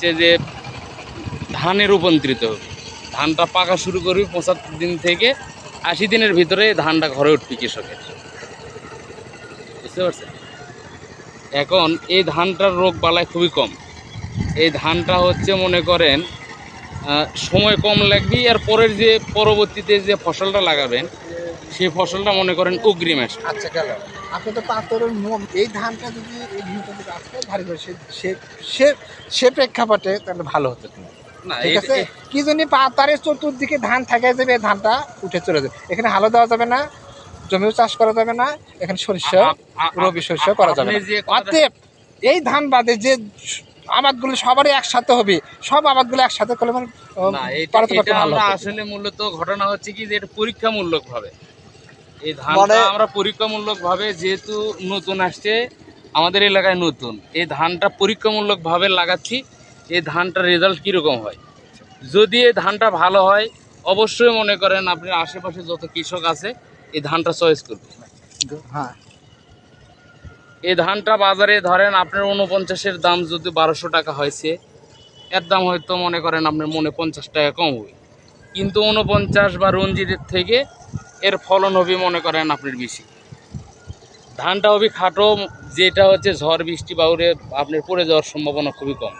হচ্ছে যে ধানে রূপান্তরিত হবে। ধানটা পাকা শুরু করবি 75 দিন থেকে 80 দিনের ভিতরে ধানটা ঘরে উঠবে কৃষকের, বুঝতে পারছেন? এখন এই ধানটার রোগ বালাই খুবই কম। এই ধানটা হচ্ছে মনে করেন সময় কম লাগবে, আর পরের যে পরবর্তীতে যে ফসলটা লাগাবেন সেই ফসলটা মনে করেন অগ্রিম আসবে। আচ্ছা গেল, আপনি তো পাথরের এই ধানটা যদি এই ভূমিটা যদি আসতে ভারী করে সে সে সে প্রেক্ষাপটে তাহলে ভালো হতো কিনা, না ঠিক আছে? কি জানি পাতারের চতুর্দিকে ধান থাকে যাবে, ধানটা উঠে চলে যাবে, এখানে হালও দেওয়া যাবে না, জমিও চাষ করা যাবে না, এখানে শস্য রবি শস্য করা যাবে না। অতএব এই ধান বাদে যে আবাদগুলো সবারই একসাথে হবে, সব আবাদগুলো একসাথে করলে মানে না, এটা আমরা আসলে মূলত ঘটনা হচ্ছে কি যে এটা পরীক্ষামূলক ভাবে এই ধানটা আমরা পরীক্ষামূলক ভাবে, যেহেতু নতুন আসছে আমাদের এলাকায়, নতুন এই ধানটা পরীক্ষামূলক ভাবে লাগাচ্ছি। এই ধানটার রেজাল্ট কীরকম হয়, যদি এই ধানটা ভালো হয় অবশ্যই মনে করেন আপনার আশেপাশে যত কৃষক আছে এই ধানটা চয়েস করবে। হ্যাঁ, এই ধানটা বাজারে ধরেন আপনার 49-এর দাম যদি 1200 টাকা হয়েছে, এর দাম হয়তো মনে করেন আপনার মনে 50 টাকা কম হবে, কিন্তু 49 বা রঞ্জিতের থেকে এর ফলন হবে মনে করেন আপনার বেশি। ধানটা হবে খাটো, যেটা হচ্ছে ঝড় বৃষ্টি বাউরে আপনার পড়ে যাওয়ার সম্ভাবনা খুবই কম।